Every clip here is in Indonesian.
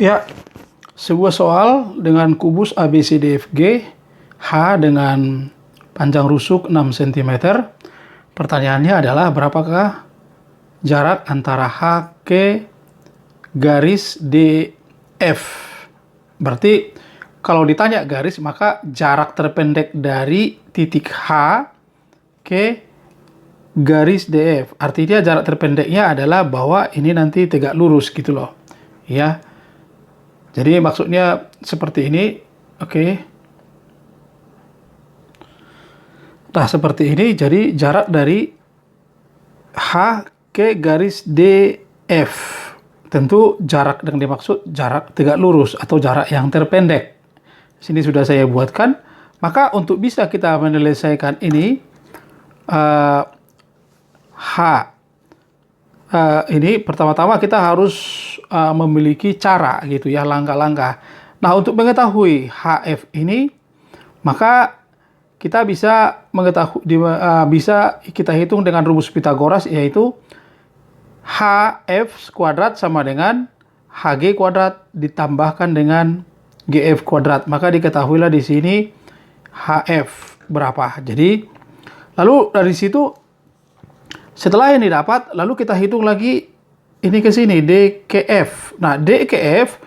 Ya, sebuah soal dengan kubus ABCDFG, H dengan panjang rusuk 6 cm. Pertanyaannya adalah berapakah jarak antara H ke garis DF. Berarti kalau ditanya garis, maka jarak terpendek dari titik H ke garis DF. Artinya jarak terpendeknya adalah bahwa ini nanti tegak lurus gitu loh. Ya. Jadi maksudnya seperti ini. Oke. Nah, seperti ini. Jadi jarak dari H ke garis DF. Tentu jarak yang dimaksud jarak tegak lurus atau jarak yang terpendek. Sini sudah saya buatkan. Maka untuk bisa kita menyelesaikan ini, ini pertama-tama kita harus memiliki cara gitu ya, langkah-langkah. Nah, untuk mengetahui HF ini, maka kita bisa mengetahui bisa kita hitung dengan rumus Pythagoras, yaitu HF kuadrat sama dengan HG kuadrat ditambahkan dengan GF kuadrat. Maka diketahuilah di sini HF berapa. Jadi lalu dari situ setelah ini dapat, lalu kita hitung lagi ini ke sini DKF. Nah, DKF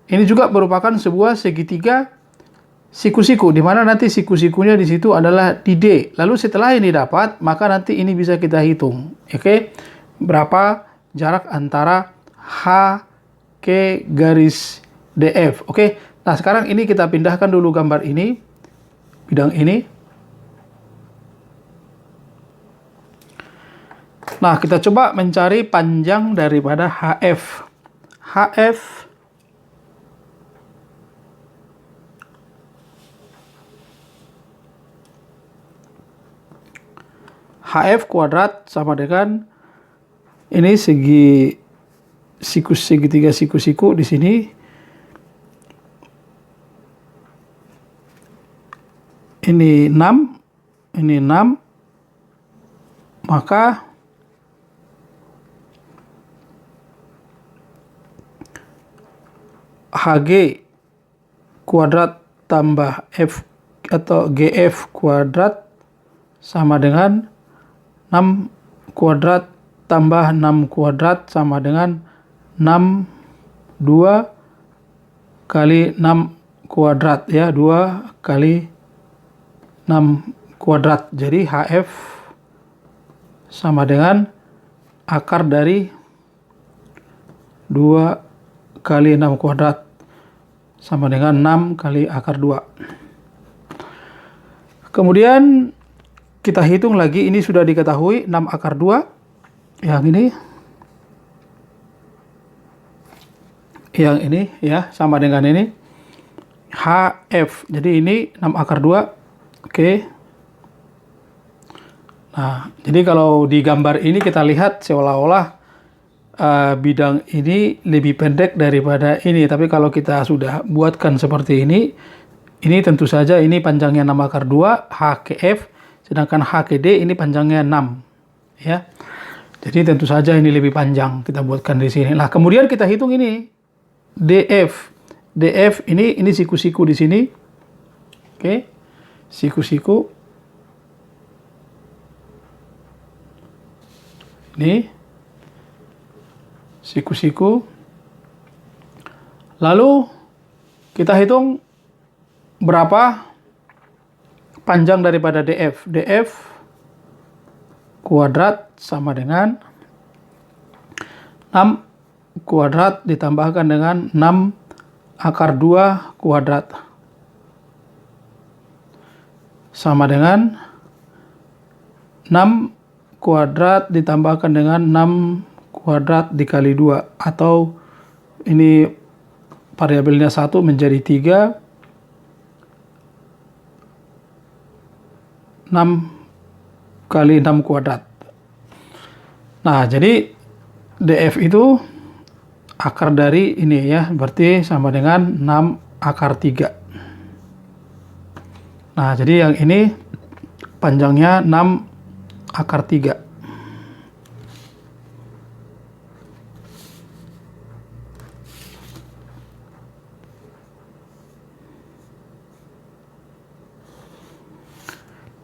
ini juga merupakan sebuah segitiga siku-siku, di mana nanti siku-sikunya di situ adalah di D. Lalu setelah ini dapat, maka nanti ini bisa kita hitung. Oke, berapa jarak antara H ke garis DF. Oke, nah sekarang ini kita pindahkan dulu gambar ini, bidang ini. Nah, kita coba mencari panjang daripada HF. HF kuadrat sama dengan ini segitiga siku-siku di sini. Ini 6, ini 6. Maka HG kuadrat tambah F atau GF kuadrat sama dengan 6 kuadrat tambah 6 kuadrat sama dengan 2 kali 6 kuadrat ya, 2 kali 6 kuadrat. Jadi HF sama dengan akar dari 2 kali 6 kuadrat sama dengan 6 kali akar 2. Kemudian kita hitung lagi, ini sudah diketahui 6 akar 2. Yang ini ya sama dengan ini HF. Jadi ini 6 akar 2. Oke. Nah, jadi kalau di gambar ini kita lihat seolah-olah bidang ini lebih pendek daripada ini. Tapi kalau kita sudah buatkan seperti ini tentu saja ini panjangnya 6 akar 2 H ke F, sedangkan H ke D ini panjangnya 6 ya. Jadi tentu saja ini lebih panjang, kita buatkan di sini. Nah, kemudian kita hitung ini DF. DF ini siku-siku di sini. Oke. Siku-siku. Ini siku-siku. Lalu kita hitung berapa panjang daripada DF. DF kuadrat sama dengan 6 kuadrat ditambahkan dengan 6 akar 2 kuadrat sama dengan 6 kuadrat ditambahkan dengan 6 kuadrat dikali 2, atau ini variabelnya 1 menjadi 3, 6 kali 6 kuadrat. Nah, jadi DF itu akar dari ini ya, berarti sama dengan 6 akar 3. Nah, jadi yang ini panjangnya 6 akar 3.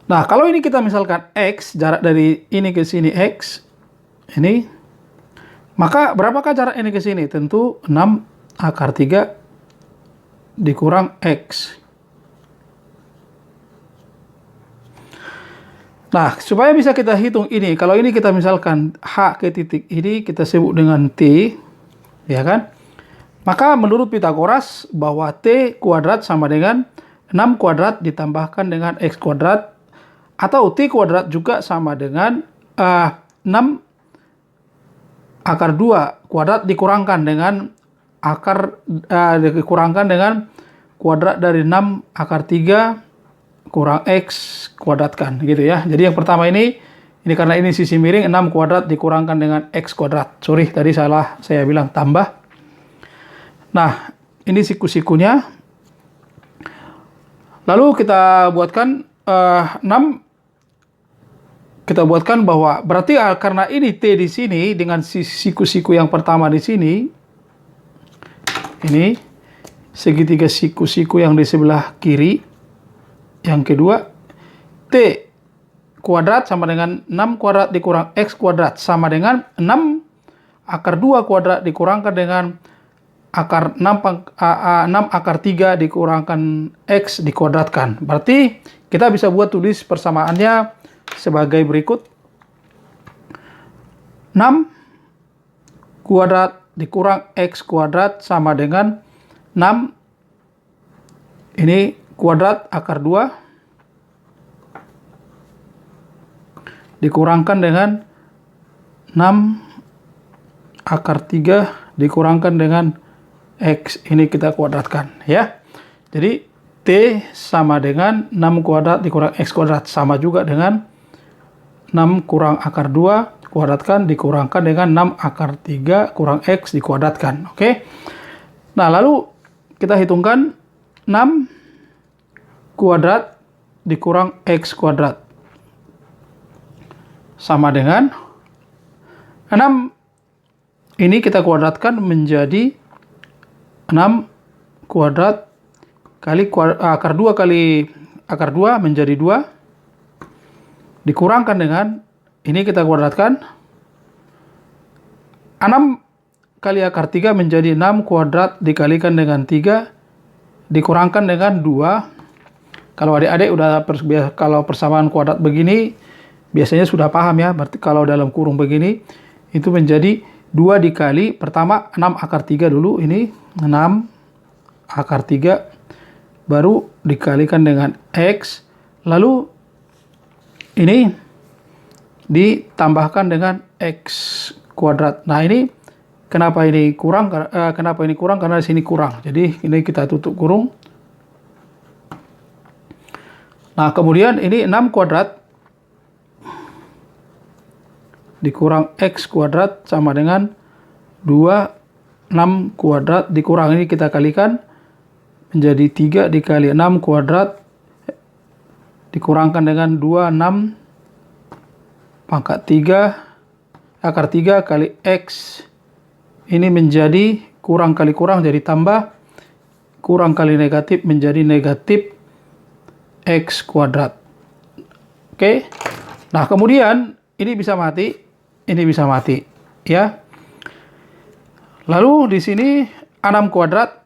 Nah, kalau ini kita misalkan X, jarak dari ini ke sini X, ini, maka berapakah jarak ini ke sini? Tentu 6 akar 3 dikurang X. Nah, supaya bisa kita hitung ini, kalau ini kita misalkan H ke titik ini kita sebut dengan T, ya kan? Maka menurut Pitagoras bahwa T kuadrat sama dengan 6 kuadrat ditambahkan dengan X kuadrat, atau T kuadrat juga sama dengan 6 akar 2 kuadrat dikurangkan dengan kuadrat dari 6 akar 3 kurang X kuadratkan gitu ya. Jadi yang pertama ini karena ini sisi miring, 6 kuadrat dikurangkan dengan X kuadrat. Sorry, tadi salah saya bilang tambah. Nah, ini siku-sikunya. Lalu kita buatkan 6. Kita buatkan bahwa berarti karena ini T di sini dengan siku-siku yang pertama di sini, ini segitiga siku-siku yang di sebelah kiri, yang kedua T kuadrat sama dengan 6 kuadrat dikurang X kuadrat sama dengan 6 akar 2 kuadrat dikurangkan dengan akar 6 akar 3 dikurangkan X dikuadratkan. Berarti kita bisa buat tulis persamaannya sebagai berikut. 6 kuadrat dikurang X kuadrat sama dengan 6 ini kuadrat akar 2 dikurangkan dengan 6 akar 3 dikurangkan dengan X, ini kita kuadratkan ya. Jadi T sama dengan 6 kuadrat dikurang X kuadrat, sama juga dengan 6 kurang akar 2 kuadratkan dikurangkan dengan 6 akar 3 kurang X dikuadratkan. Oke. Nah, lalu kita hitungkan 6 kuadrat dikurang X kuadrat sama dengan 6 ini kita kuadratkan menjadi 6 kuadrat kali akar 2 kali akar 2 menjadi 2 dikurangkan dengan ini kita kuadratkan 6 kali akar 3 menjadi 6 kuadrat dikalikan dengan 3 dikurangkan dengan 2. Kalau adik-adik udah kalau persamaan kuadrat begini biasanya sudah paham ya. Berarti kalau dalam kurung begini itu menjadi 2 dikali pertama 6 akar 3 dulu, ini 6 akar 3 baru dikalikan dengan X, lalu ini ditambahkan dengan X kuadrat. Nah, ini kenapa ini kurang? Karena di sini kurang. Jadi ini kita tutup kurung. Nah, kemudian ini 6 kuadrat dikurang X kuadrat sama dengan 2 6 kuadrat dikurang ini kita kalikan menjadi 3 dikali 6 kuadrat dikurangkan dengan 2 6 pangkat 3 akar 3 kali X, ini menjadi kurang kali kurang jadi tambah, kurang kali negatif menjadi negatif X kuadrat. Oke. Nah, kemudian ini bisa mati, ini bisa mati ya. Lalu di sini 6 kuadrat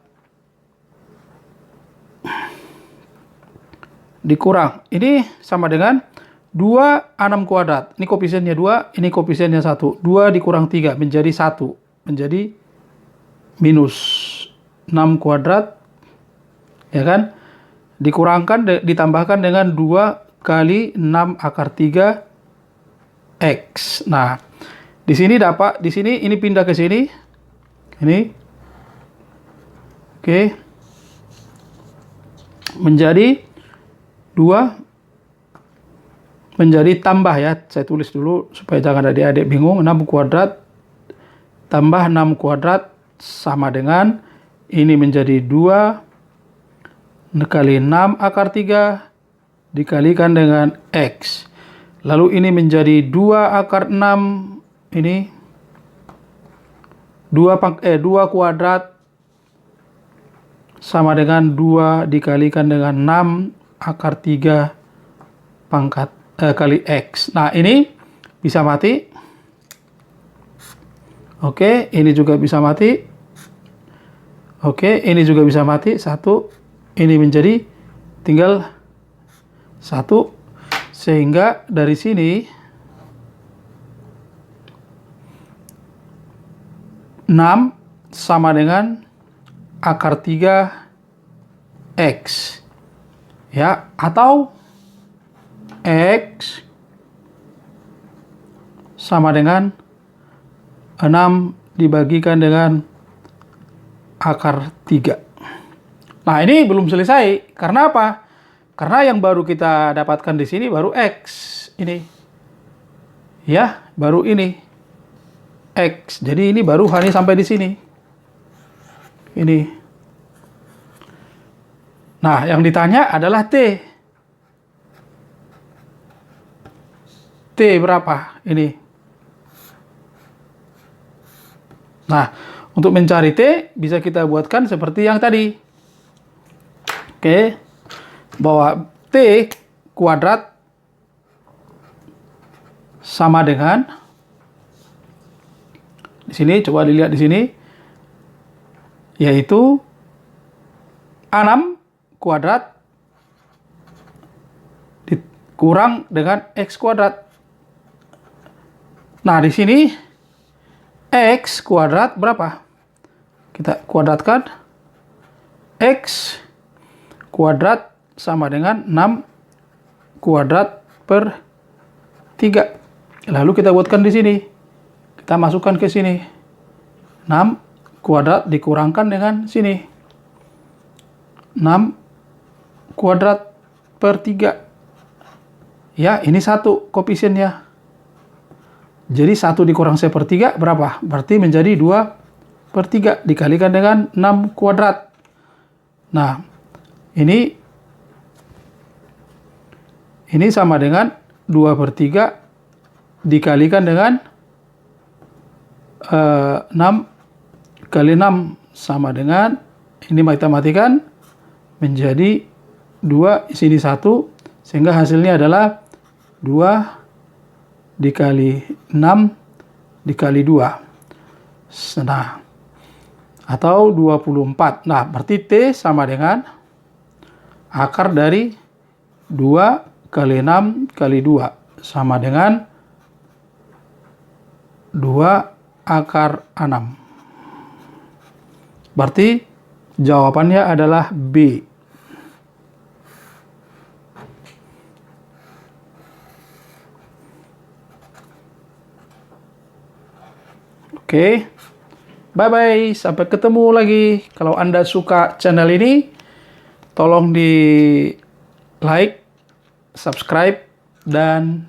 dikurang ini sama dengan 2 6 kuadrat. Ini koefisiennya 2, ini koefisiennya 1. 2 dikurang 3 menjadi 1, menjadi minus 6 kuadrat ya kan? Dikurangkan ditambahkan dengan 2 kali 6 akar 3 X. Nah, di sini dapat, di sini ini pindah ke sini. Ini. Oke. Menjadi 2 menjadi tambah ya. Saya tulis dulu supaya jangan adik-adik bingung. 6 kuadrat tambah 6 kuadrat sama dengan ini menjadi 2 kali 6 akar 3 dikalikan dengan X. Lalu ini menjadi 2 akar 6 ini 2 kuadrat sama dengan 2 dikalikan dengan 6 akar 3 pangkat kali X. Nah, ini bisa mati. Oke, ini juga bisa mati. Oke, ini juga bisa mati. 1. Ini menjadi tinggal 1. Sehingga dari sini 6 sama dengan akar 3 X. Ya, atau X sama dengan 6 dibagikan dengan akar 3. Nah, ini belum selesai. Karena apa? Karena yang baru kita dapatkan di sini baru X. Ini. Ya, baru ini. X. Jadi ini baru hanya sampai di sini. Ini. Nah, yang ditanya adalah T. T berapa? Ini. Nah, untuk mencari T, bisa kita buatkan seperti yang tadi. Oke. Bahwa T kuadrat sama dengan, di sini, coba dilihat di sini, yaitu 6 kuadrat dikurang dengan X kuadrat. Nah, di sini X kuadrat berapa? Kita kuadratkan. X kuadrat sama dengan 6 kuadrat per 3. Lalu kita buatkan di sini. Kita masukkan ke sini. 6 kuadrat dikurangkan dengan sini. 6 kuadrat per 3. Ya, ini 1 koefisiennya. Jadi 1 dikurang 1/3 berapa? Berarti menjadi 2/3 dikalikan dengan 6 kuadrat. Nah, ini sama dengan 2/3 dikalikan dengan 6 kali 6 sama dengan, ini matematikkan, menjadi 2, sini 1, sehingga hasilnya adalah 2 dikali 6 dikali 2. Nah, atau 24. Nah, berarti T sama dengan akar dari 2 kali 6 kali 2. Sama dengan 2 akar 6. Berarti jawabannya adalah B. Oke. Bye-bye. Sampai ketemu lagi. Kalau Anda suka channel ini, tolong di like, subscribe, dan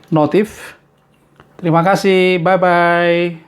notif. Terima kasih. Bye-bye.